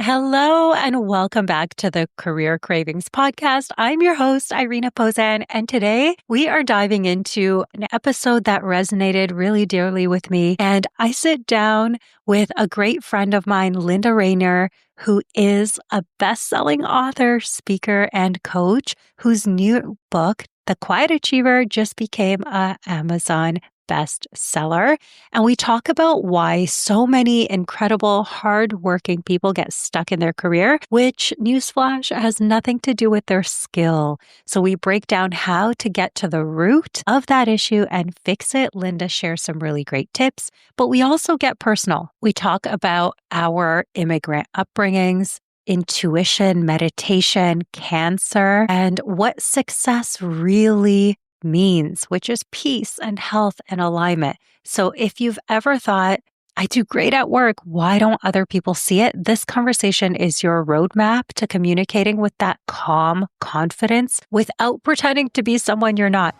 Hello and welcome back to the Career Cravings podcast. I'm your host, Irina Pozan, and today we are diving into an episode that resonated really dearly with me. And I sit down with a great friend of mine, Linda Raynier, who is a best-selling author, speaker, and coach whose new book, The Quiet Achiever, just became an Amazon bestseller. And we talk about why so many incredible, hardworking people get stuck in their career, which, newsflash, has nothing to do with their skill. So we break down how to get to the root of that issue and fix it. Linda shares some really great tips, but we also get personal. We talk about our immigrant upbringings, intuition, meditation, cancer, and what success really means, which is peace and health and alignment. So if you've ever thought, I do great at work, why don't other people see it? This conversation is your roadmap to communicating with that calm confidence without pretending to be someone you're not.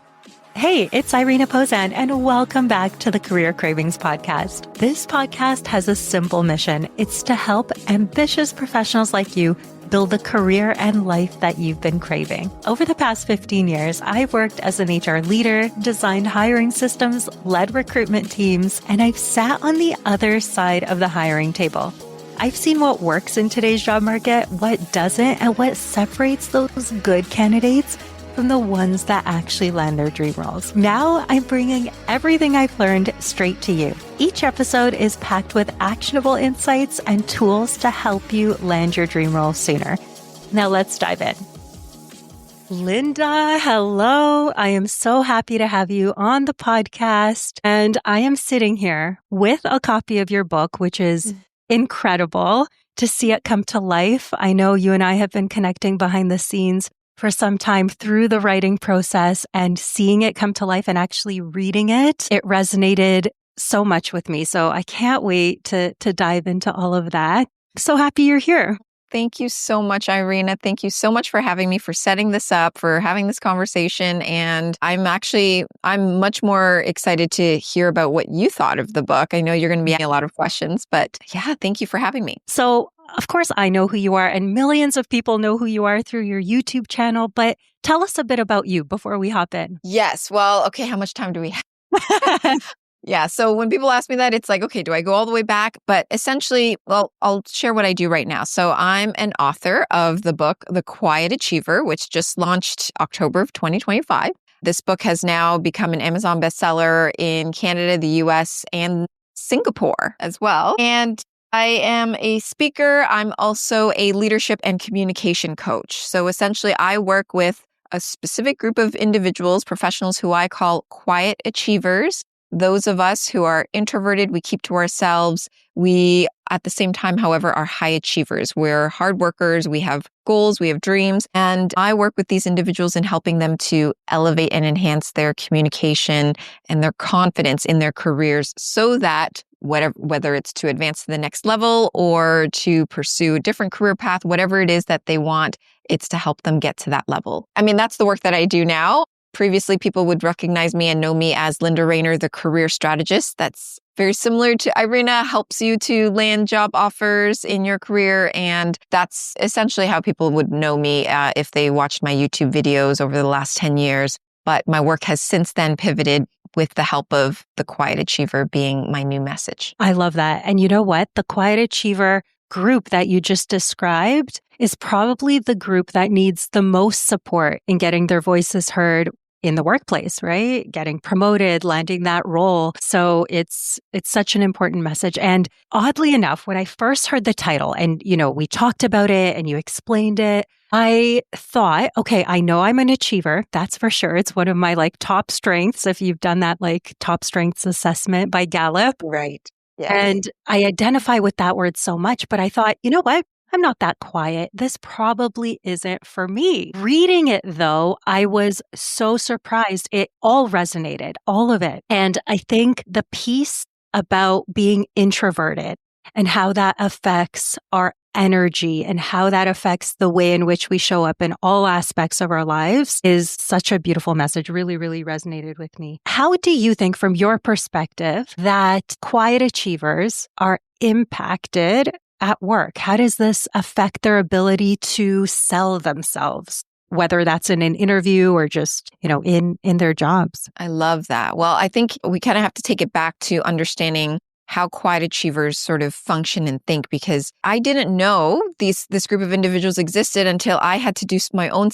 Hey, it's Irina Pozan, and welcome back to the Career Cravings podcast. This podcast has a simple mission. It's to help ambitious professionals like you build the career and life that you've been craving. Over the past 15 years, I've worked as an HR leader, designed hiring systems, led recruitment teams, and I've sat on the other side of the hiring table. I've seen what works in today's job market, what doesn't, and what separates those good candidates from the ones that actually land their dream roles. Now I'm bringing everything I've learned straight to you. Each episode is packed with actionable insights and tools to help you land your dream role sooner. Now let's dive in. Linda, hello. I am so happy to have you on the podcast. And I am sitting here with a copy of your book, which is incredible to see it come to life. I know you and I have been connecting behind the scenes for some time through the writing process, and seeing it come to life and actually reading it, it resonated so much with me. So I can't wait to dive into all of that. So happy you're here. Thank you so much, Irina. Thank you so much for having me, for setting this up, for having this conversation. And I'm much more excited to hear about what you thought of the book. I know you're going to be asking a lot of questions, but yeah, thank you for having me. So of course, I know who you are, and millions of people know who you are through your YouTube channel, but tell us a bit about you before we hop in. Yes. Well, okay, how much time do we have? Yeah. So when people ask me that, it's like, okay, do I go all the way back? But essentially, well, I'll share what I do right now. So I'm an author of the book, The Quiet Achiever, which just launched October of 2025. This book has now become an Amazon bestseller in Canada, the US, and Singapore as well. And I am a speaker. I'm also a leadership and communication coach. So essentially, I work with a specific group of individuals, professionals who I call quiet achievers. Those of us who are introverted, we keep to ourselves. We, at the same time, however, are high achievers. We're hard workers. We have goals. We have dreams. And I work with these individuals in helping them to elevate and enhance their communication and their confidence in their careers so that whether it's to advance to the next level or to pursue a different career path, whatever it is that they want, it's to help them get to that level. I mean, that's the work that I do now. Previously, people would recognize me and know me as Linda Raynier, the career strategist. That's very similar to Irina, helps you to land job offers in your career. And that's essentially how people would know me if they watched my YouTube videos over the last 10 years. But my work has since then pivoted with the help of the Quiet Achiever being my new message. I love that. And you know what? The Quiet Achiever group that you just described is probably the group that needs the most support in getting their voices heard in the workplace, right? Getting promoted, landing that role. So it's such an important message. And oddly enough, when I first heard the title and, we talked about it and you explained it, I thought, okay, I know I'm an achiever. That's for sure. It's one of my top strengths. If you've done that top strengths assessment by Gallup. Right. Yes. And I identify with that word so much, but I thought, you know what? I'm not that quiet. This probably isn't for me. Reading it though, I was so surprised. It all resonated, all of it. And I think the piece about being introverted and how that affects our energy and how that affects the way in which we show up in all aspects of our lives is such a beautiful message. Really, really resonated with me. How do you think, from your perspective, that quiet achievers are impacted at work? How does this affect their ability to sell themselves, whether that's in an interview or just, in their jobs? I love that. Well, I think we kind of have to take it back to understanding how quiet achievers sort of function and think, because I didn't know this group of individuals existed until I had to do my own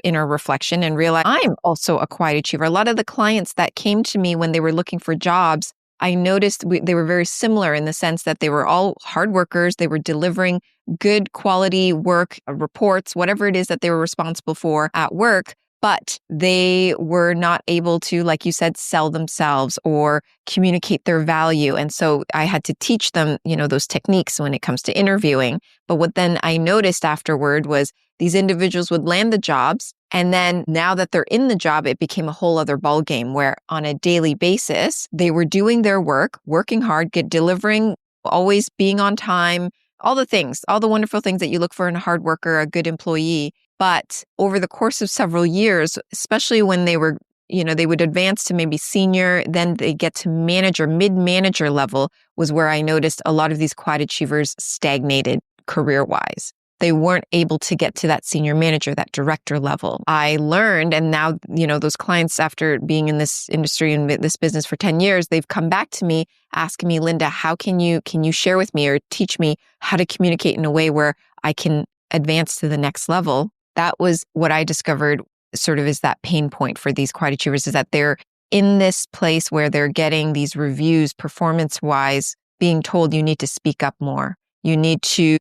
inner reflection and realize I'm also a quiet achiever. A lot of the clients that came to me when they were looking for jobs, I noticed they were very similar in the sense that they were all hard workers. They were delivering good quality work, reports, whatever it is that they were responsible for at work. But they were not able to, like you said, sell themselves or communicate their value. And so I had to teach them, those techniques when it comes to interviewing. But what then I noticed afterward was these individuals would land the jobs. And then now that they're in the job, it became a whole other ballgame where on a daily basis, they were doing their work, working hard, delivering, always being on time, all the things, all the wonderful things that you look for in a hard worker, a good employee. But over the course of several years, especially when they were, they would advance to maybe senior, then they get to manager, mid-manager level was where I noticed a lot of these quiet achievers stagnated career-wise. They weren't able to get to that senior manager, that director level. I learned, and now, those clients, after being in this industry and this business for 10 years, they've come back to me asking me, Linda, how can you share with me or teach me how to communicate in a way where I can advance to the next level? That was what I discovered sort of is that pain point for these quiet achievers, is that they're in this place where they're getting these reviews performance-wise, being told you need to speak up more. You need to,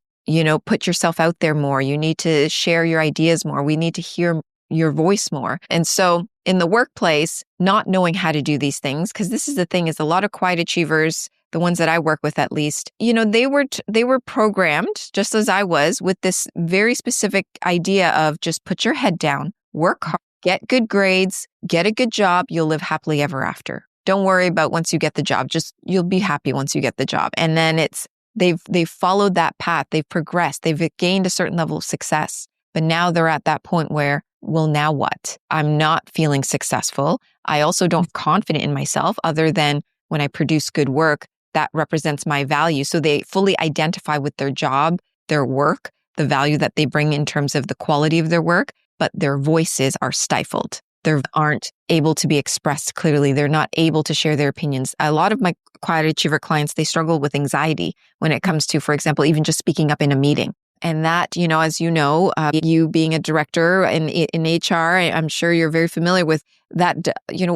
put yourself out there more. You need to share your ideas more. We need to hear your voice more. And so in the workplace, not knowing how to do these things, because this is the thing, is a lot of quiet achievers, the ones that I work with at least, they were programmed, just as I was, with this very specific idea of just put your head down, work hard, get good grades, get a good job, you'll live happily ever after. Don't worry about once you get the job, just you'll be happy once you get the job. And then they've followed that path, they've progressed, they've gained a certain level of success. But now they're at that point where, well, now what? I'm not feeling successful. I also don't feel confident in myself other than when I produce good work, that represents my value. So they fully identify with their job, their work, the value that they bring in terms of the quality of their work, but their voices are stifled. They aren't able to be expressed clearly. They're not able to share their opinions. A lot of my quiet achiever clients, they struggle with anxiety when it comes to, for example, even just speaking up in a meeting. And that, as you being a director in HR, I'm sure you're very familiar with that,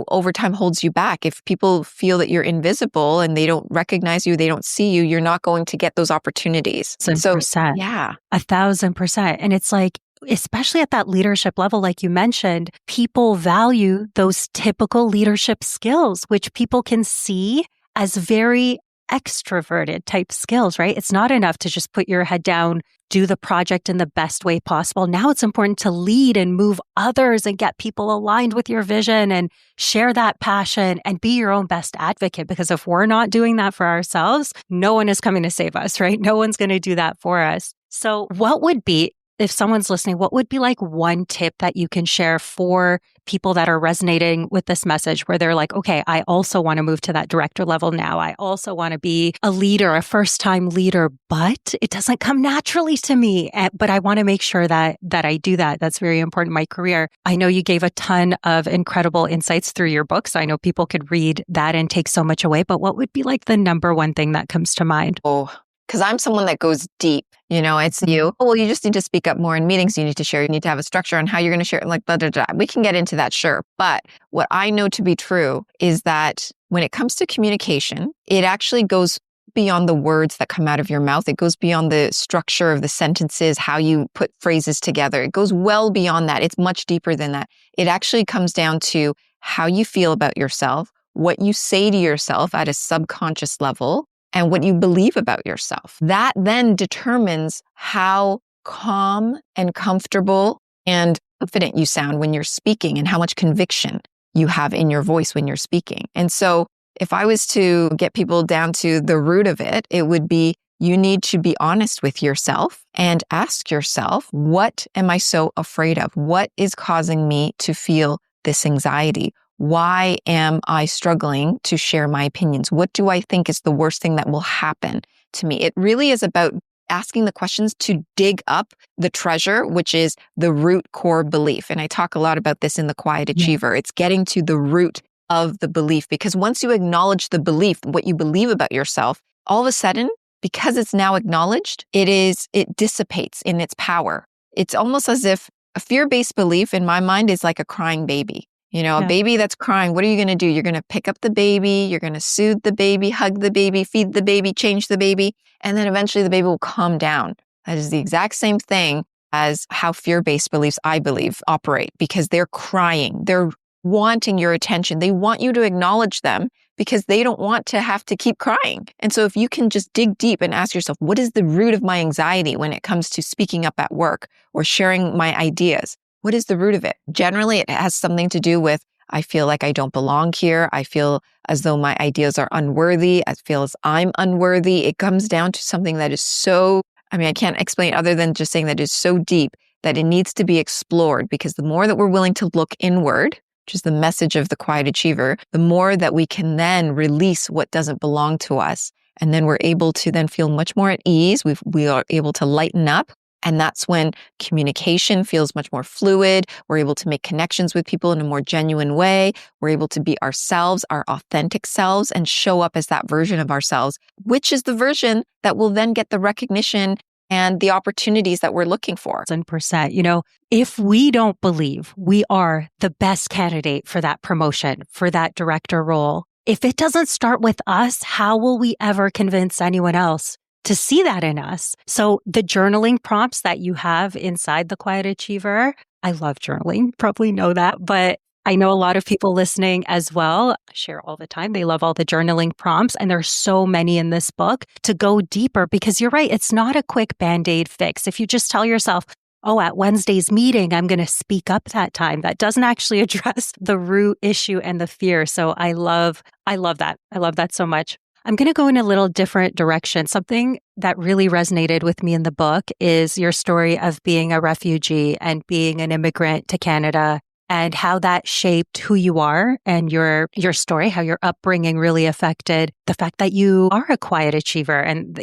over time holds you back. If people feel that you're invisible and they don't recognize you, they don't see you, you're not going to get those opportunities. 1,000%. Yeah. 1,000%. And it's like, especially at that leadership level, like you mentioned, people value those typical leadership skills, which people can see as very extroverted type skills, right? It's not enough to just put your head down, do the project in the best way possible. Now it's important to lead and move others and get people aligned with your vision and share that passion and be your own best advocate. Because if we're not doing that for ourselves, no one is coming to save us, right? No one's going to do that for us. So what would be, if someone's listening, what would be like one tip that you can share for people that are resonating with this message where they're like, okay, I also want to move to that director level now. I also want to be a leader, a first-time leader, but it doesn't come naturally to me. But I want to make sure that I do that. That's very important in my career. I know you gave a ton of incredible insights through your books. I know people could read that and take so much away, but what would be like the number one thing that comes to mind? Oh, because I'm someone that goes deep. It's you. Oh, well, you just need to speak up more in meetings. You need to share. You need to have a structure on how you're going to share it. Like, blah, blah, blah. We can get into that, sure. But what I know to be true is that when it comes to communication, it actually goes beyond the words that come out of your mouth. It goes beyond the structure of the sentences, how you put phrases together. It goes well beyond that. It's much deeper than that. It actually comes down to how you feel about yourself, what you say to yourself at a subconscious level, and what you believe about yourself. That then determines how calm and comfortable and confident you sound when you're speaking and how much conviction you have in your voice when you're speaking. And so if I was to get people down to the root of it, it would be you need to be honest with yourself and ask yourself, what am I so afraid of? What is causing me to feel this anxiety? Why am I struggling to share my opinions? What do I think is the worst thing that will happen to me? It really is about asking the questions to dig up the treasure, which is the root core belief. And I talk a lot about this in The Quiet Achiever. It's getting to the root of the belief, because once you acknowledge the belief, what you believe about yourself, all of a sudden, because it's now acknowledged, it dissipates in its power. It's almost as if a fear-based belief in my mind is like a crying baby. A baby that's crying, what are you going to do? You're going to pick up the baby, you're going to soothe the baby, hug the baby, feed the baby, change the baby, and then eventually the baby will calm down. That is the exact same thing as how fear-based beliefs, I believe, operate, because they're crying. They're wanting your attention. They want you to acknowledge them because they don't want to have to keep crying. And so if you can just dig deep and ask yourself, what is the root of my anxiety when it comes to speaking up at work or sharing my ideas? What is the root of it? Generally, it has something to do with, I feel like I don't belong here. I feel as though my ideas are unworthy. I feel as I'm unworthy. It comes down to something that is so, I can't explain other than just saying that it's so deep that it needs to be explored, because the more that we're willing to look inward, which is the message of the Quiet Achiever, the more that we can then release what doesn't belong to us. And then we're able to then feel much more at ease. We are able to lighten up. And that's when communication feels much more fluid. We're able to make connections with people in a more genuine way. We're able to be ourselves, our authentic selves, and show up as that version of ourselves, which is the version that will then get the recognition and the opportunities that we're looking for. 100%. If we don't believe we are the best candidate for that promotion, for that director role, if it doesn't start with us, how will we ever convince anyone else to see that in us? So the journaling prompts that you have inside the Quiet Achiever, I love journaling, probably know that, but I know a lot of people listening as well share all the time. They love all the journaling prompts, and there's so many in this book to go deeper, because you're right. It's not a quick Band-Aid fix. If you just tell yourself, oh, at Wednesday's meeting, I'm going to speak up that time, that doesn't actually address the root issue and the fear. So I love that. I love that so much. I'm going to go in a little different direction. Something that really resonated with me in the book is your story of being a refugee and being an immigrant to Canada, and how that shaped who you are and your story, how your upbringing really affected the fact that you are a quiet achiever, and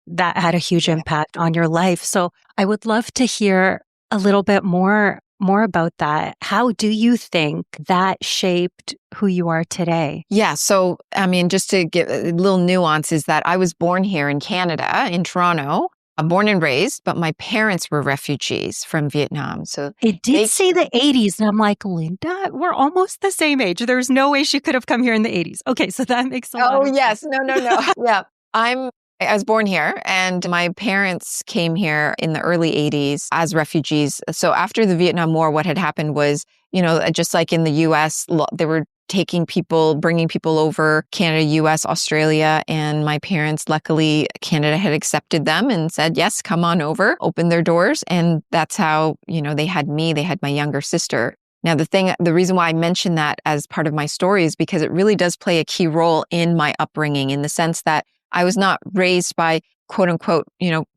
that had a huge impact on your life. So I would love to hear a little bit more about that. How do you think that shaped who you are today? Yeah. So, just to give a little nuance, is that I was born here in Canada, in Toronto. I'm born and raised, but my parents were refugees from Vietnam. So it did say the 80s. And I'm like, Linda, we're almost the same age. There's no way she could have come here in the 80s. Okay. So that makes a lot of yes. sense. No. Yeah. I was born here, and my parents came here in the early 80s as refugees. So after the Vietnam War, what had happened was, just like in the US, they were bringing people over, Canada, US, Australia. And my parents, luckily, Canada had accepted them and said, yes, come on over, opened their doors. And that's how, they had me, they had my younger sister. Now, the reason why I mention that as part of my story is because it really does play a key role in my upbringing, in the sense that I was not raised by quote unquote,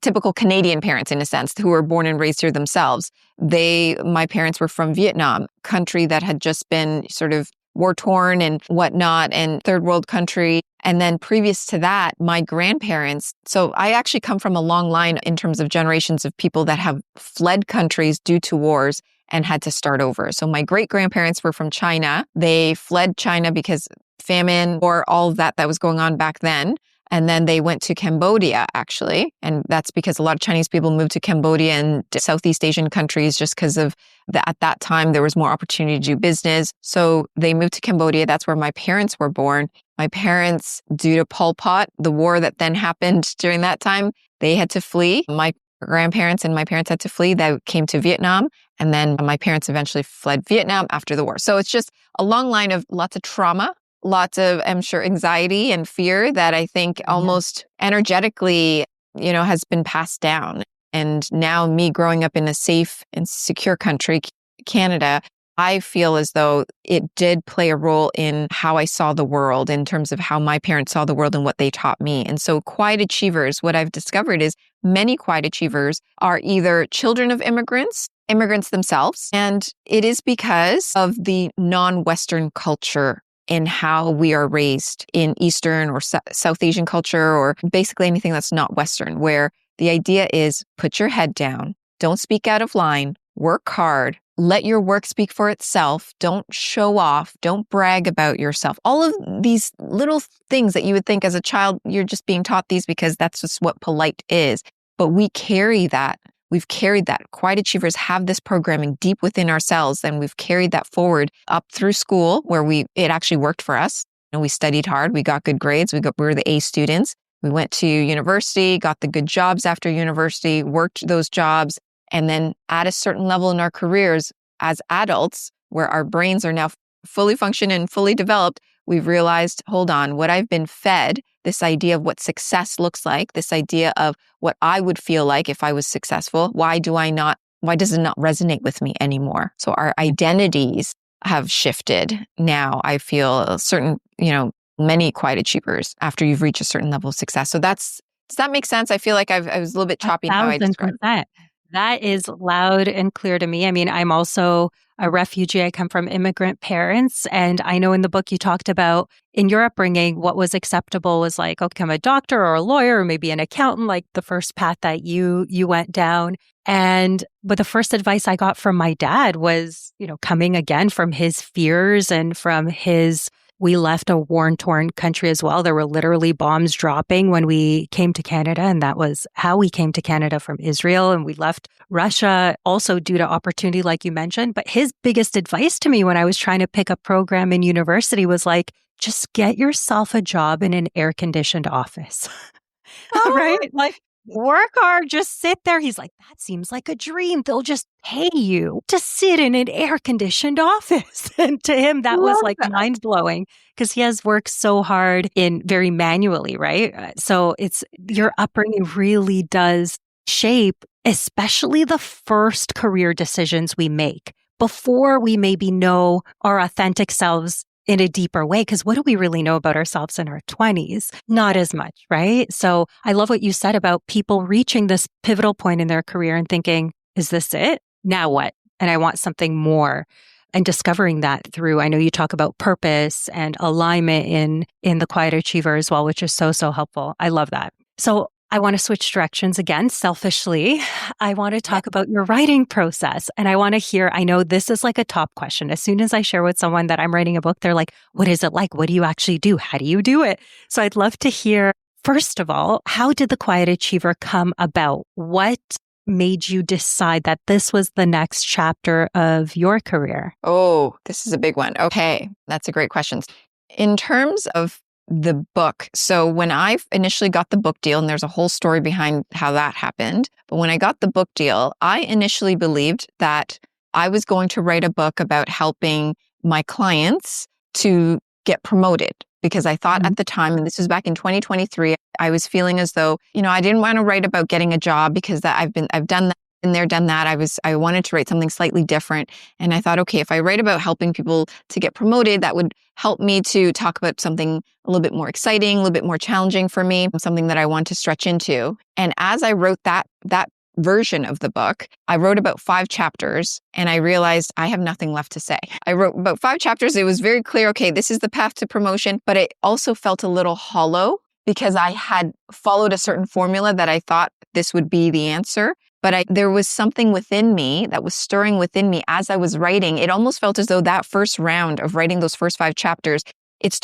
typical Canadian parents in a sense, who were born and raised here themselves. My parents were from Vietnam, country that had just been sort of war-torn and whatnot, and third world country. And then previous to that, my grandparents, so I actually come from a long line in terms of generations of people that have fled countries due to wars and had to start over. So my great-grandparents were from China. They fled China because famine or all of that was going on back then. And then they went to Cambodia, actually. And that's because a lot of Chinese people moved to Cambodia and Southeast Asian countries just because of at that time, there was more opportunity to do business. So they moved to Cambodia. That's where my parents were born. My parents, due to Pol Pot, the war that then happened during that time, they had to flee. My grandparents and my parents had to flee. They came to Vietnam. And then my parents eventually fled Vietnam after the war. So it's just a long line of lots of trauma, lots of, I'm sure, anxiety and fear that I think almost energetically, has been passed down. And now me growing up in a safe and secure country, Canada, I feel as though it did play a role in how I saw the world, in terms of how my parents saw the world and what they taught me. And so quiet achievers, what I've discovered is many quiet achievers are either children of immigrants themselves, and it is because of the non-Western culture in how we are raised in Eastern or South Asian culture, or basically anything that's not Western, where The idea is put your head down, don't speak out of line, work hard, let your work speak for itself, don't show off, don't brag about yourself. All of these little things that you would think as a child, you're just being taught these because that's just what polite is. But we carry that. We've carried that. Quiet achievers have this programming deep within ourselves, and we've carried that forward up through school where it actually worked for us. We studied hard. We got good grades. We were the A students. We went to university, got the good jobs after university, worked those jobs. And then at a certain level in our careers as adults, where our brains are now fully functioning and fully developed, we've realized, hold on, what I've been fed, this idea of what success looks like, this idea of what I would feel like if I was successful, why does it not resonate with me anymore? So our identities have shifted. Now I feel many quiet achievers after you've reached a certain level of success. So does that make sense? I feel like I was a little bit choppy in how I described it. That is loud and clear to me. I mean, I'm also a refugee. I come from immigrant parents. And I know in the book you talked about in your upbringing, what was acceptable was like, become a doctor or a lawyer or maybe an accountant, like the first path that you went down. But the first advice I got from my dad was, coming again from his fears and from we left a war-torn country as well. There were literally bombs dropping when we came to Canada, and that was how we came to Canada from Israel. And we left Russia also due to opportunity, like you mentioned. But his biggest advice to me when I was trying to pick a program in university was like, just get yourself a job in an air-conditioned office. Right? Like, work hard, just sit there. He's like, that seems like a dream. They'll just pay you to sit in an air-conditioned office. And to him, that was like mind-blowing because he has worked so hard very manually, right? So your upbringing really does shape, especially the first career decisions we make before we maybe know our authentic selves in a deeper way. Because what do we really know about ourselves in our 20s? Not as much, right? So I love what you said about people reaching this pivotal point in their career and thinking, is this it? Now what? And I want something more. And discovering that through, I know you talk about purpose and alignment in the Quiet Achiever as well, which is so, so helpful. I love that. So I want to switch directions again, selfishly. I want to talk about your writing process. And I want to hear, I know this is like a top question. As soon as I share with someone that I'm writing a book, they're like, what is it like? What do you actually do? How do you do it? So I'd love to hear, first of all, how did the Quiet Achiever come about? What made you decide that this was the next chapter of your career? Oh, this is a big one. Okay, that's a great question. In terms of the book. So when I initially got the book deal, and there's a whole story behind how that happened, but when I got the book deal, I initially believed that I was going to write a book about helping my clients to get promoted. Because I thought at the time, and this was back in 2023, I was feeling as though, I didn't want to write about getting a job because I've done that. Been there, done that. I wanted to write something slightly different. And I thought, okay, if I write about helping people to get promoted, that would help me to talk about something a little bit more exciting, a little bit more challenging for me, something that I want to stretch into. And as I wrote that version of the book, I wrote about 5 chapters and I realized I have nothing left to say. I wrote about 5 chapters. It was very clear, okay, this is the path to promotion, but it also felt a little hollow because I had followed a certain formula that I thought this would be the answer. But there was something within me that was stirring within me as I was writing. It almost felt as though that first round of writing those first 5 chapters, it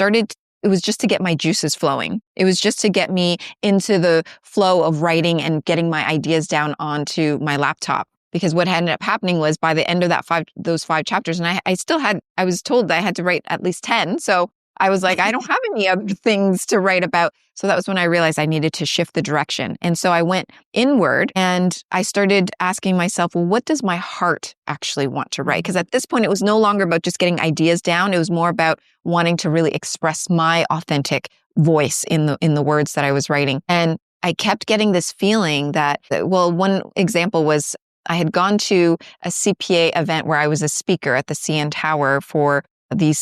was just to get my juices flowing. It was just to get me into the flow of writing and getting my ideas down onto my laptop. Because what ended up happening was by the end of those 5 chapters, and I was told that I had to write at least 10. So I was like, I don't have any other things to write about. So that was when I realized I needed to shift the direction. And so I went inward and I started asking myself, well, what does my heart actually want to write? Because at this point, it was no longer about just getting ideas down. It was more about wanting to really express my authentic voice in the words that I was writing. And I kept getting this feeling that, well, one example was I had gone to a CPA event where I was a speaker at the CN Tower for these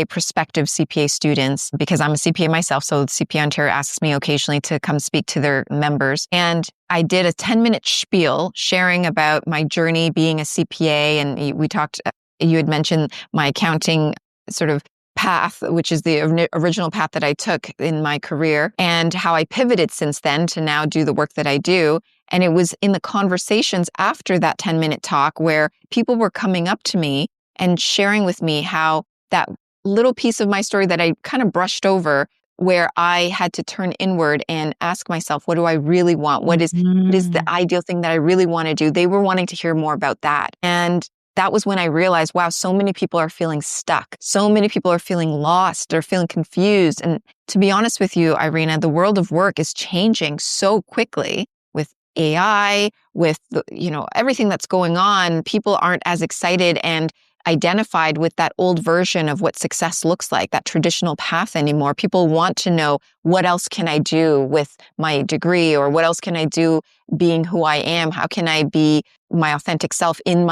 prospective CPA students, because I'm a CPA myself. So CPA Ontario asks me occasionally to come speak to their members. And I did a 10-minute spiel sharing about my journey being a CPA. And we talked, you had mentioned my accounting sort of path, which is the original path that I took in my career, and how I pivoted since then to now do the work that I do. And it was in the conversations after that 10-minute talk where people were coming up to me and sharing with me how that little piece of my story that I kind of brushed over, where I had to turn inward and ask myself, what do I really want? What is the ideal thing that I really want to do? They were wanting to hear more about that. And that was when I realized, wow, so many people are feeling stuck. So many people are feeling lost. They're feeling confused. And to be honest with you, Irina, the world of work is changing so quickly with AI, with everything that's going on. People aren't as excited and identified with that old version of what success looks like, that traditional path anymore. People want to know, what else can I do with my degree, or what else can I do being who I am? How can I be my authentic self and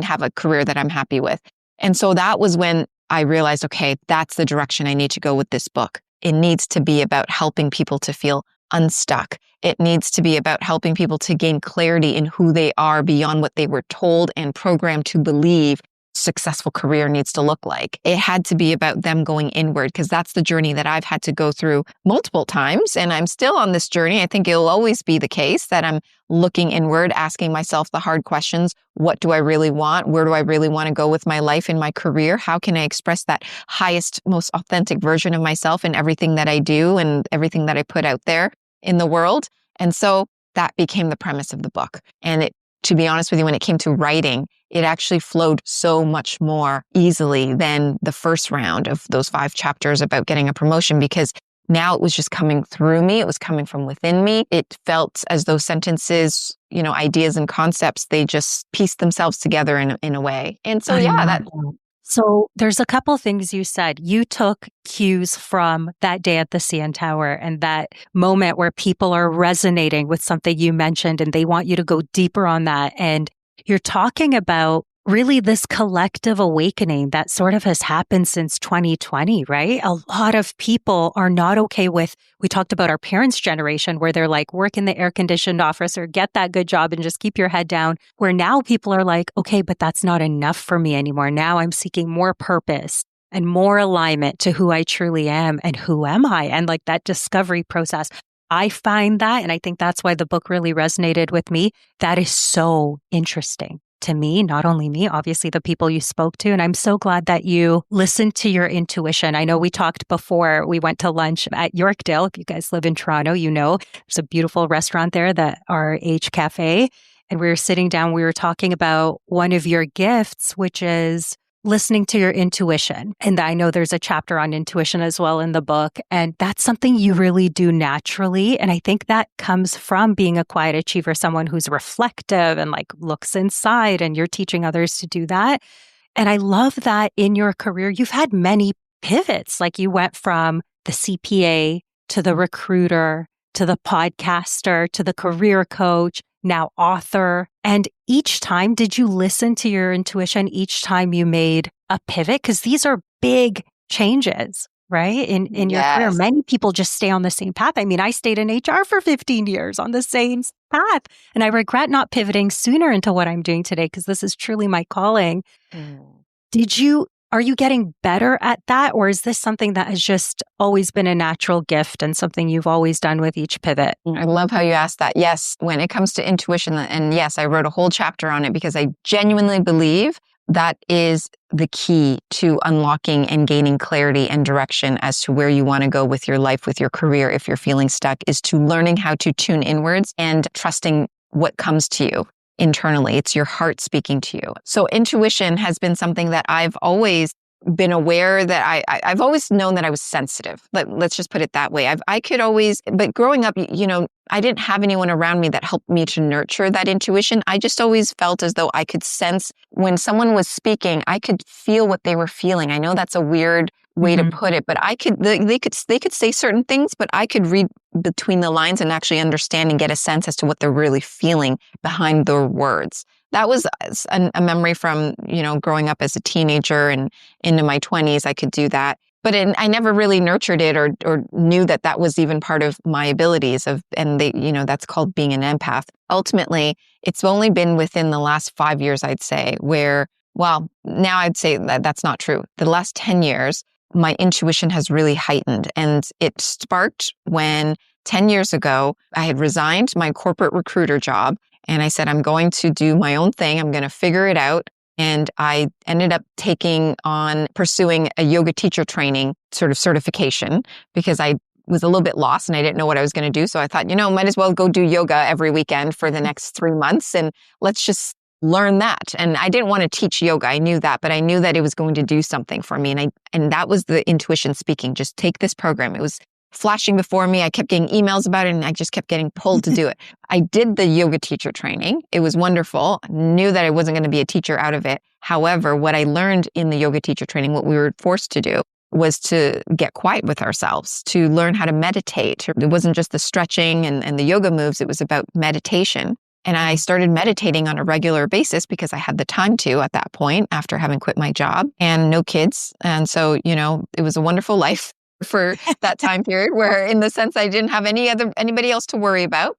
have a career that I'm happy with? And so that was when I realized, okay, that's the direction I need to go with this book. It needs to be about helping people to feel unstuck. It needs to be about helping people to gain clarity in who they are beyond what they were told and programmed to believe successful career needs to look like. It had to be about them going inward, because that's the journey that I've had to go through multiple times. And I'm still on this journey. I think it'll always be the case that I'm looking inward, asking myself the hard questions. What do I really want? Where do I really want to go with my life and my career? How can I express that highest, most authentic version of myself in everything that I do and everything that I put out there in the world? And so that became the premise of the book. And to be honest with you, when it came to writing, it actually flowed so much more easily than the first round of those 5 chapters about getting a promotion, because now it was just coming through me. It was coming from within me. It felt as though sentences, ideas and concepts, they just pieced themselves together in a way. And so, So there's a couple things you said. You took cues from that day at the CN Tower and that moment where people are resonating with something you mentioned and they want you to go deeper on that. And you're talking about really this collective awakening that sort of has happened since 2020, right? A lot of people are not okay with, we talked about our parents' generation where they're like, work in the air-conditioned office or get that good job and just keep your head down, where now people are like, okay, but that's not enough for me anymore. Now I'm seeking more purpose and more alignment to who I truly am and who am I? And like that discovery process. I find that, and I think that's why the book really resonated with me. That is so interesting to me, not only me, obviously the people you spoke to. And I'm so glad that you listened to your intuition. I know we talked before we went to lunch at Yorkdale. If you guys live in Toronto, there's a beautiful restaurant there, the RH Cafe. And we were sitting down, we were talking about one of your gifts, which is listening to your intuition. And I know there's a chapter on intuition as well in the book. And that's something you really do naturally. And I think that comes from being a quiet achiever, someone who's reflective and like looks inside, and you're teaching others to do that. And I love that in your career, you've had many pivots. Like you went from the CPA to the recruiter, to the podcaster, to the career coach, now author. And each time, did you listen to your intuition each time you made a pivot? Because these are big changes, right? In your career, many people just stay on the same path. I mean, I stayed in HR for 15 years on the same path, and I regret not pivoting sooner into what I'm doing today, because this is truly my calling. Are you getting better at that? Or is this something that has just always been a natural gift and something you've always done with each pivot? I love how you asked that. Yes, when it comes to intuition, and yes, I wrote a whole chapter on it because I genuinely believe that is the key to unlocking and gaining clarity and direction as to where you want to go with your life, with your career. If you're feeling stuck, is to learning how to tune inwards and trusting what comes to you internally. It's your heart speaking to you. So intuition has been something that I've always been aware that I've always known that I was sensitive. Let's just put it that way. I could always, but growing up, I didn't have anyone around me that helped me to nurture that intuition. I just always felt as though I could sense when someone was speaking, I could feel what they were feeling. I know that's a weird way to put it, but they could say certain things, but I could read between the lines and actually understand and get a sense as to what they're really feeling behind their words. That was a memory from, growing up as a teenager and into my 20s, I could do that. But I never really nurtured it or knew that was even part of my abilities that's called being an empath. Ultimately, it's only been within the last 5 years, I'd say, where, well, now I'd say that's not true. The last 10 years, my intuition has really heightened, and it sparked when 10 years ago, I had resigned my corporate recruiter job and I said, I'm going to do my own thing. I'm going to figure it out. And I ended up pursuing a yoga teacher training sort of certification because I was a little bit lost and I didn't know what I was going to do. So I thought, might as well go do yoga every weekend for the next 3 months and let's just learn that. And I didn't want to teach yoga. I knew that, but I knew that it was going to do something for me. And that was the intuition speaking. Just take this program. It was flashing before me. I kept getting emails about it and I just kept getting pulled to do it. I did the yoga teacher training. It was wonderful. I knew that I wasn't going to be a teacher out of it. However, what I learned in the yoga teacher training, what we were forced to do was to get quiet with ourselves, to learn how to meditate. It wasn't just the stretching and the yoga moves. It was about meditation. And I started meditating on a regular basis because I had the time to at that point after having quit my job and no kids. And so, it was a wonderful life for that time period where in the sense I didn't have anybody else to worry about.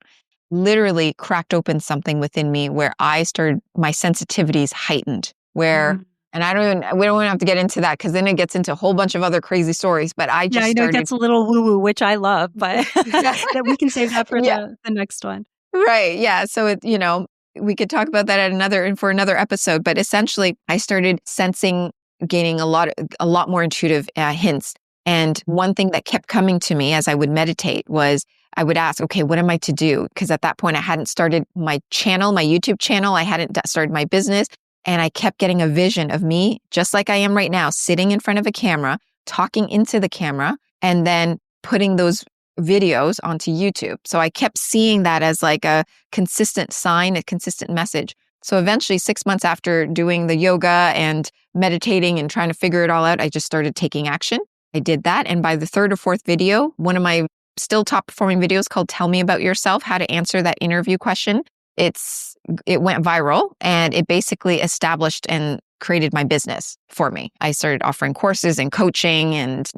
Literally cracked open something within me where my sensitivities heightened where, and we don't have to get into that because then it gets into a whole bunch of other crazy stories, but I know it gets a little woo-woo, which I love, but that we can save that for the next one. Right. Yeah. So we could talk about that for another episode, but essentially I started gaining a lot more intuitive hints. And one thing that kept coming to me as I would meditate was I would ask, okay, what am I to do? Because at that point I hadn't started my YouTube channel. I hadn't started my business. And I kept getting a vision of me, just like I am right now, sitting in front of a camera, talking into the camera, and then putting those videos onto YouTube. So I kept seeing that as like a consistent sign, a consistent message. So eventually 6 months after doing the yoga and meditating and trying to figure it all out, I just started taking action. I did that. And by the third or fourth video, one of my still top performing videos called Tell Me About Yourself, how to answer that interview question. It went viral and it basically established and created my business for me. I started offering courses and coaching and,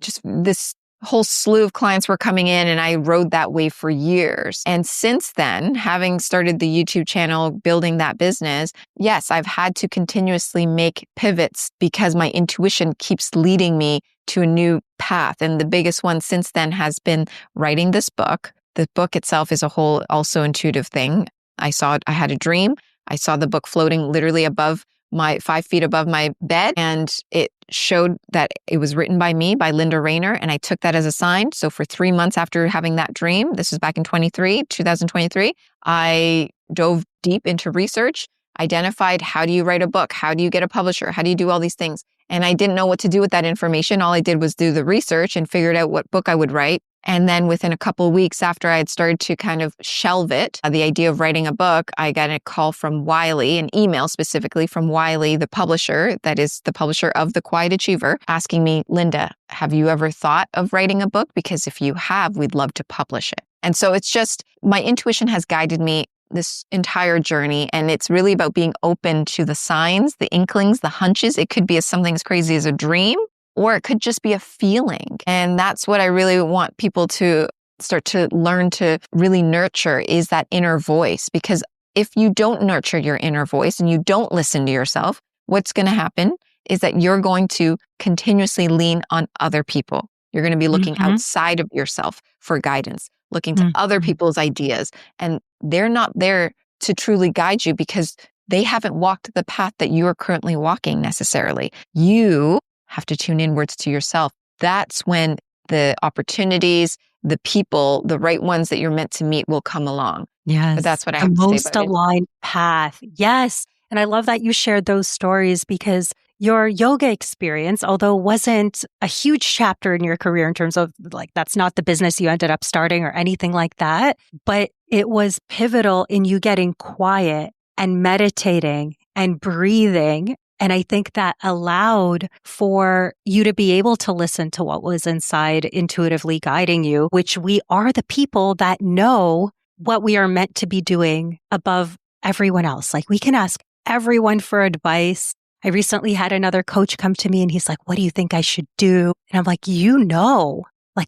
just this whole slew of clients were coming in and I rode that wave for years. And since then, having started the YouTube channel, building that business, yes, I've had to continuously make pivots because my intuition keeps leading me to a new path. And the biggest one since then has been writing this book. The book itself is a whole also intuitive thing. I had a dream. I saw the book floating literally 5 feet above my bed. And it showed that it was written by me, by Linda Raynier. And I took that as a sign. So for 3 months after having that dream, this was back in 2023, I dove deep into research, identified how do you write a book? How do you get a publisher? How do you do all these things? And I didn't know what to do with that information. All I did was do the research and figured out what book I would write. And then within a couple of weeks after I had started to kind of shelve it, the idea of writing a book, I got a call from Wiley, an email specifically from Wiley, the publisher, that is the publisher of The Quiet Achiever, asking me, Linda, have you ever thought of writing a book? Because if you have, we'd love to publish it. And so it's just, my intuition has guided me this entire journey. And it's really about being open to the signs, the inklings, the hunches. It could be something as crazy as a dream, or it could just be a feeling. And that's what I really want people to start to learn to really nurture is that inner voice. Because if you don't nurture your inner voice and you don't listen to yourself, what's going to happen is that you're going to continuously lean on other people. You're going to be looking outside of yourself for guidance, looking to other people's ideas. And they're not there to truly guide you because they haven't walked the path that you are currently walking necessarily. You have to tune inwards to yourself. That's when the opportunities, the people, the right ones that you're meant to meet will come along. Yes. But that's what I have to say about it. The most aligned path. Yes. And I love that you shared those stories because your yoga experience, although wasn't a huge chapter in your career in terms of that's not the business you ended up starting or anything like that, but it was pivotal in you getting quiet and meditating and breathing. And I think that allowed for you to be able to listen to what was inside intuitively guiding you, which we are the people that know what we are meant to be doing above everyone else. We can ask everyone for advice. I recently had another coach come to me and he's like, what do you think I should do? And I'm like,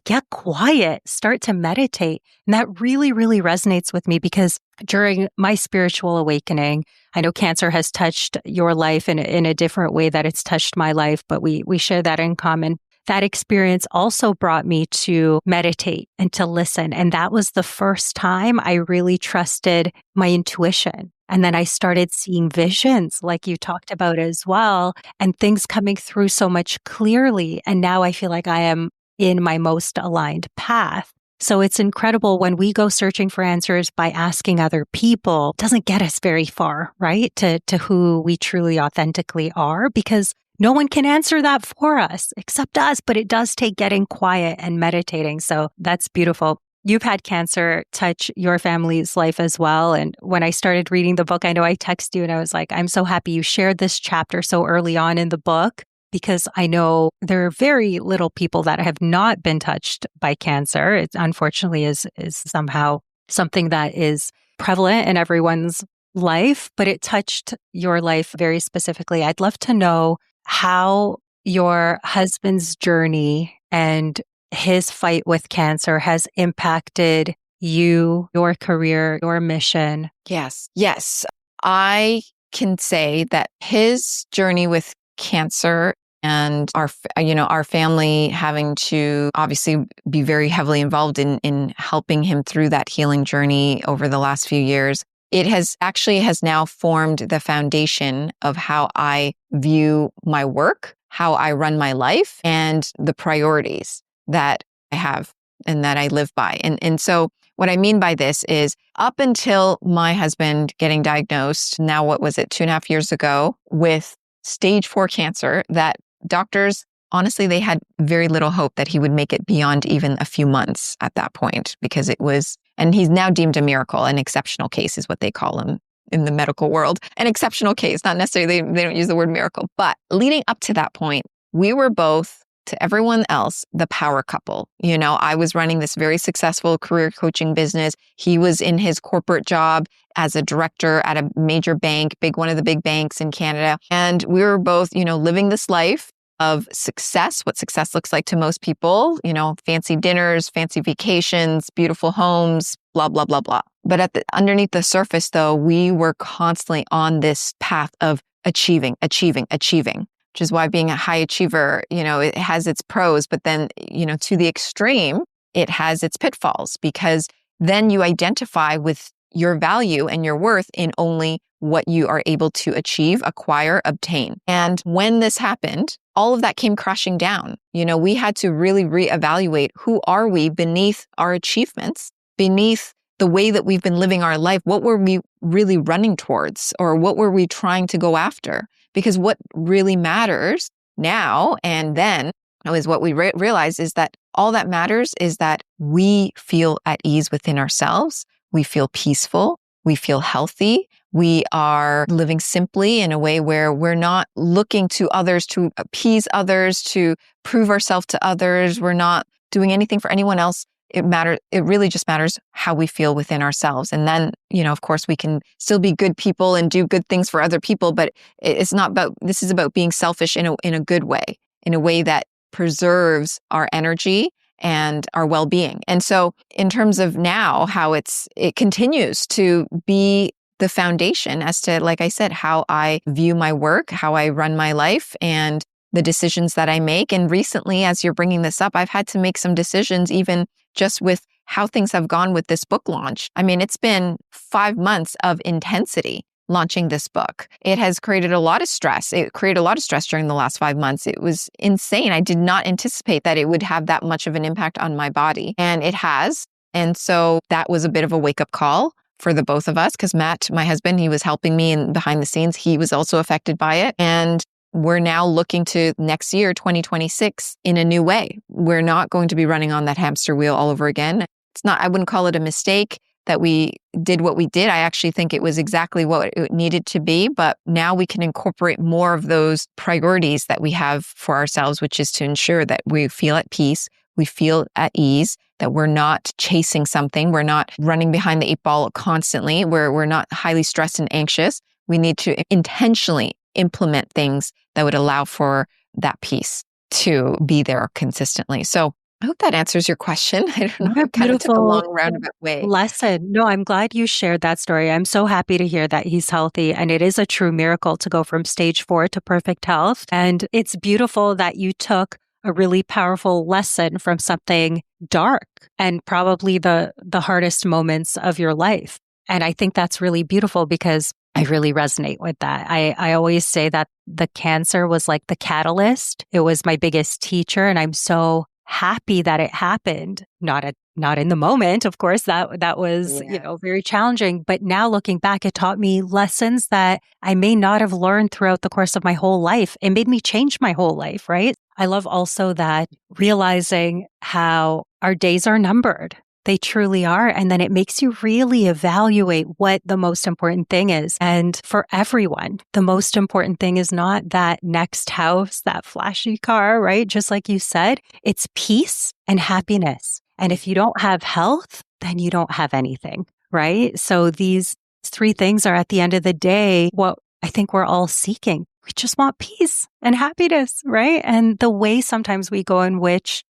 get quiet, start to meditate. And that really, really resonates with me because during my spiritual awakening, I know cancer has touched your life in a different way that it's touched my life, but we share that in common. that experience also brought me to meditate and to listen. And that was the first time I really trusted my intuition. And then I started seeing visions like you talked about as well, and things coming through so much clearly. And now I feel like I am in my most aligned path. So it's incredible when we go searching for answers by asking other people, it doesn't get us very far, right? To who we truly authentically are, because no one can answer that for us except us, but it does take getting quiet and meditating. So that's beautiful. You've had cancer touch your family's life as well. And when I started reading the book, I know I texted you and I was like, I'm so happy you shared this chapter so early on in the book, because I know there are very little people that have not been touched by cancer. It unfortunately is somehow something that is prevalent in everyone's life, but it touched your life very specifically. I'd love to know how your husband's journey and his fight with cancer has impacted you, your career, your mission. Yes. I can say that his journey with cancer and our family having to obviously be very heavily involved in helping him through that healing journey over the last few years. It has now formed the foundation of how I view my work, how I run my life, and the priorities that I have and that I live by. And so what I mean by this is up until my husband getting diagnosed, now what was it, 2.5 years ago, with stage 4 cancer, that doctors, honestly, they had very little hope that he would make it beyond even a few months at that point, because it was, and he's now deemed a miracle, an exceptional case is what they call him in the medical world. An exceptional case, not necessarily, they don't use the word miracle, but leading up to that point, we were both, to everyone else, the power couple. I was running this very successful career coaching business. He was in his corporate job as a director at a major bank, one of the big banks in Canada. And we were both, living this life of success, what success looks like to most people, fancy dinners, fancy vacations, beautiful homes, blah, blah, blah, blah. But underneath the surface, though, we were constantly on this path of achieving, which is why being a high achiever, it has its pros, but then, to the extreme, it has its pitfalls, because then you identify with your value and your worth in only what you are able to achieve, acquire, obtain. And when this happened, all of that came crashing down. We had to really reevaluate, who are we beneath our achievements, beneath the way that we've been living our life? What were we really running towards, or what were we trying to go after? Because what really matters now and then is what we realize is that all that matters is that we feel at ease within ourselves. We feel peaceful. We feel healthy. We are living simply in a way where we're not looking to others to appease others, to prove ourselves to others. We're not doing anything for anyone else. It really just matters how we feel within ourselves. And then, of course, we can still be good people and do good things for other people, but this is about being selfish in a good way, in a way that preserves our energy and our well-being. And so in terms of now, how it continues to be the foundation as to, like I said, how I view my work, how I run my life, and the decisions that I make. And recently, as you're bringing this up, I've had to make some decisions, even just with how things have gone with this book launch. I mean, it's been 5 months of intensity launching this book. It has created a lot of stress. It created a lot of stress during the last 5 months. It was insane. I did not anticipate that it would have that much of an impact on my body. And it has. And so that was a bit of a wake-up call for the both of us, because Matt, my husband, he was helping me behind the scenes. He was also affected by it. And we're now looking to next year, 2026, in a new way. We're not going to be running on that hamster wheel all over again. I wouldn't call it a mistake that we did what we did. I actually think it was exactly what it needed to be. But now we can incorporate more of those priorities that we have for ourselves, which is to ensure that we feel at peace, we feel at ease, that we're not chasing something. We're not running behind the 8 ball constantly. We're not highly stressed and anxious. We need to intentionally implement things that would allow for that peace to be there consistently. So I hope that answers your question. I don't know. I kind of took a long roundabout way. Lesson. No, I'm glad you shared that story. I'm so happy to hear that he's healthy. And it is a true miracle to go from stage 4 to perfect health. And it's beautiful that you took a really powerful lesson from something dark and probably the hardest moments of your life. And I think that's really beautiful because I really resonate with that. I always say that the cancer was like the catalyst. It was my biggest teacher, and I'm so happy that it happened. Not in the moment, of course. That was, very challenging. But now looking back, it taught me lessons that I may not have learned throughout the course of my whole life. It made me change my whole life, right? I love also that realizing how our days are numbered. They truly are. And then it makes you really evaluate what the most important thing is. And for everyone, the most important thing is not that next house, that flashy car, right? Just like you said, it's peace and happiness. And if you don't have health, then you don't have anything, right? So these three things are at the end of the day what I think we're all seeking. We just want peace and happiness, right? And the way sometimes we go in which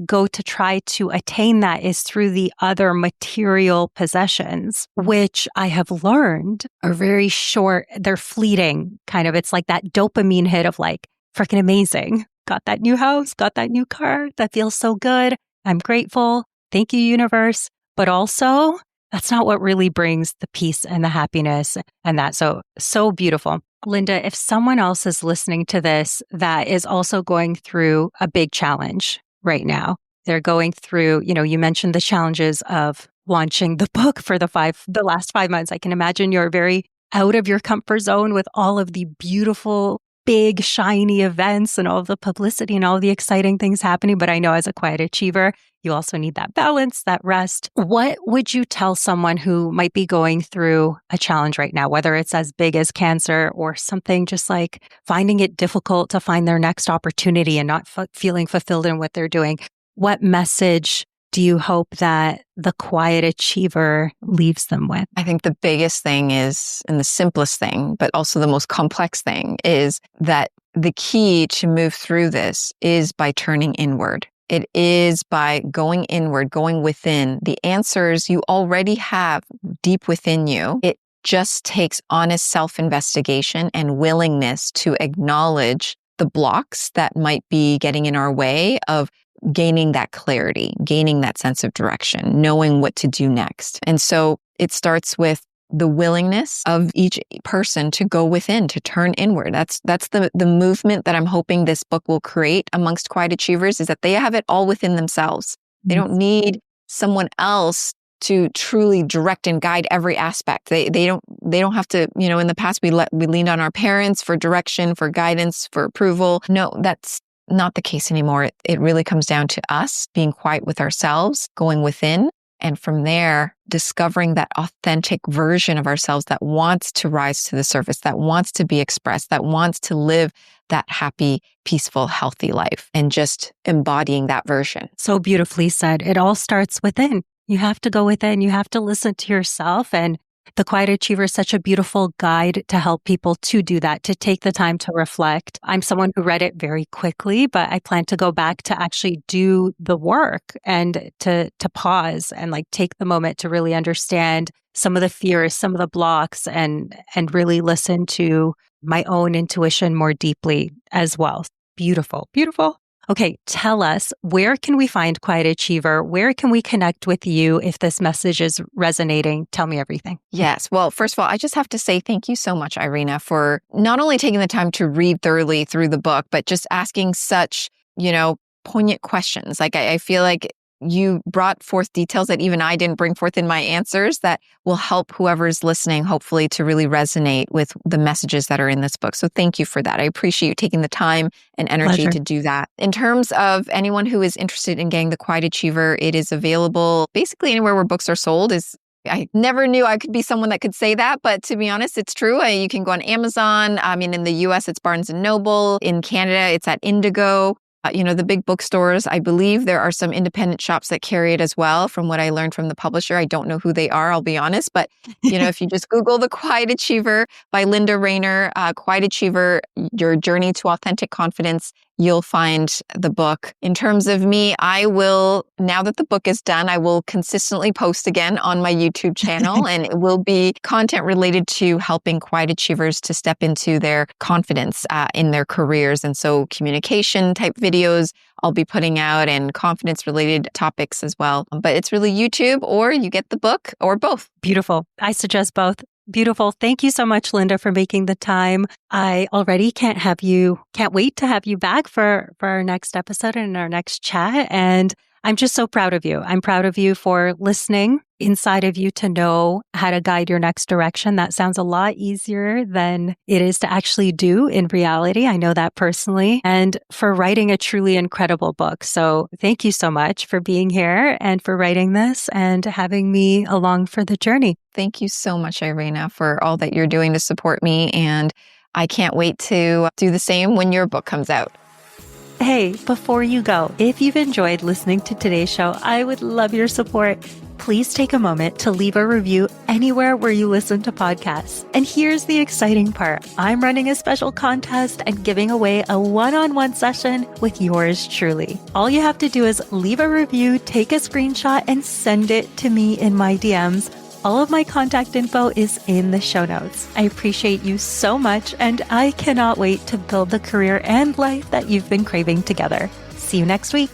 go to try to attain that is through the other material possessions, which I have learned are very short. They're fleeting kind of. It's like that dopamine hit of freaking amazing. Got that new house, got that new car. That feels so good. I'm grateful. Thank you, universe. But also, that's not what really brings the peace and the happiness and that. So beautiful. Linda, if someone else is listening to this that is also going through a big challenge right now, they're going through, you mentioned the challenges of launching the book for the last 5 months. I can imagine you're very out of your comfort zone with all of the beautiful, big, shiny events and all of the publicity and all the exciting things happening. But I know as a quiet achiever, you also need that balance, that rest. What would you tell someone who might be going through a challenge right now, whether it's as big as cancer or something just like finding it difficult to find their next opportunity and not feeling fulfilled in what they're doing? What message do you hope that the quiet achiever leaves them with? I think the biggest thing is, and the simplest thing, but also the most complex thing, is that the key to move through this is by turning inward. It is by going inward, going within. The answers you already have deep within you. It just takes honest self-investigation and willingness to acknowledge the blocks that might be getting in our way of gaining that clarity, gaining that sense of direction, knowing what to do next. And so it starts with the willingness of each person to go within, to turn inward. That's the movement that I'm hoping this book will create amongst quiet achievers, is that they have it all within themselves. They don't need someone else to truly direct and guide every aspect. They don't have to, in the past we leaned on our parents for direction, for guidance, for approval. No, that's not the case anymore. It really comes down to us being quiet with ourselves, going within, and from there, discovering that authentic version of ourselves that wants to rise to the surface, that wants to be expressed, that wants to live that happy, peaceful, healthy life, and just embodying that version. So beautifully said. It all starts within. You have to go within. You have to listen to yourself. And the Quiet Achiever is such a beautiful guide to help people to do that, to take the time to reflect. I'm someone who read it very quickly, but I plan to go back to actually do the work and to pause and take the moment to really understand some of the fears, some of the blocks, and really listen to my own intuition more deeply as well. Beautiful, beautiful. Okay, tell us, where can we find Quiet Achiever? Where can we connect with you if this message is resonating? Tell me everything. Yes. Well, first of all, I just have to say thank you so much, Irina, for not only taking the time to read thoroughly through the book, but just asking such, poignant questions. I feel like you brought forth details that even I didn't bring forth in my answers that will help whoever's listening, hopefully, to really resonate with the messages that are in this book. So thank you for that. I appreciate you taking the time and energy to do that. In terms of anyone who is interested in getting the Quiet Achiever, it is available basically anywhere where books are sold. I never knew I could be someone that could say that, but to be honest, it's true. You can go on Amazon. In the US, it's Barnes & Noble. In Canada, it's at Indigo. The big bookstores, I believe there are some independent shops that carry it as well, from what I learned from the publisher. I don't know who they are, I'll be honest. But, if you just Google The Quiet Achiever by Linda Raynier, Quiet Achiever, Your Journey to Authentic Confidence, you'll find the book. In terms of me, I will, now that the book is done, I will consistently post again on my YouTube channel, and it will be content related to helping quiet achievers to step into their confidence in their careers. And so communication type videos I'll be putting out, and confidence related topics as well. But it's really YouTube, or you get the book, or both. Beautiful. I suggest both. Beautiful. Thank you so much, Linda, for making the time. I already can't wait to have you back for our next episode and our next chat. And I'm just so proud of you. I'm proud of you for listening inside of you to know how to guide your next direction. That sounds a lot easier than it is to actually do in reality. I know that personally. And for writing a truly incredible book. So thank you so much for being here and for writing this and having me along for the journey. Thank you so much, Irina, for all that you're doing to support me. And I can't wait to do the same when your book comes out. Hey, before you go, if you've enjoyed listening to today's show, I would love your support. Please take a moment to leave a review anywhere where you listen to podcasts. And here's the exciting part. I'm running a special contest and giving away a one-on-one session with yours truly. All you have to do is leave a review, take a screenshot, and send it to me in my DMs. All of my contact info is in the show notes. I appreciate you so much, and I cannot wait to build the career and life that you've been craving together. See you next week.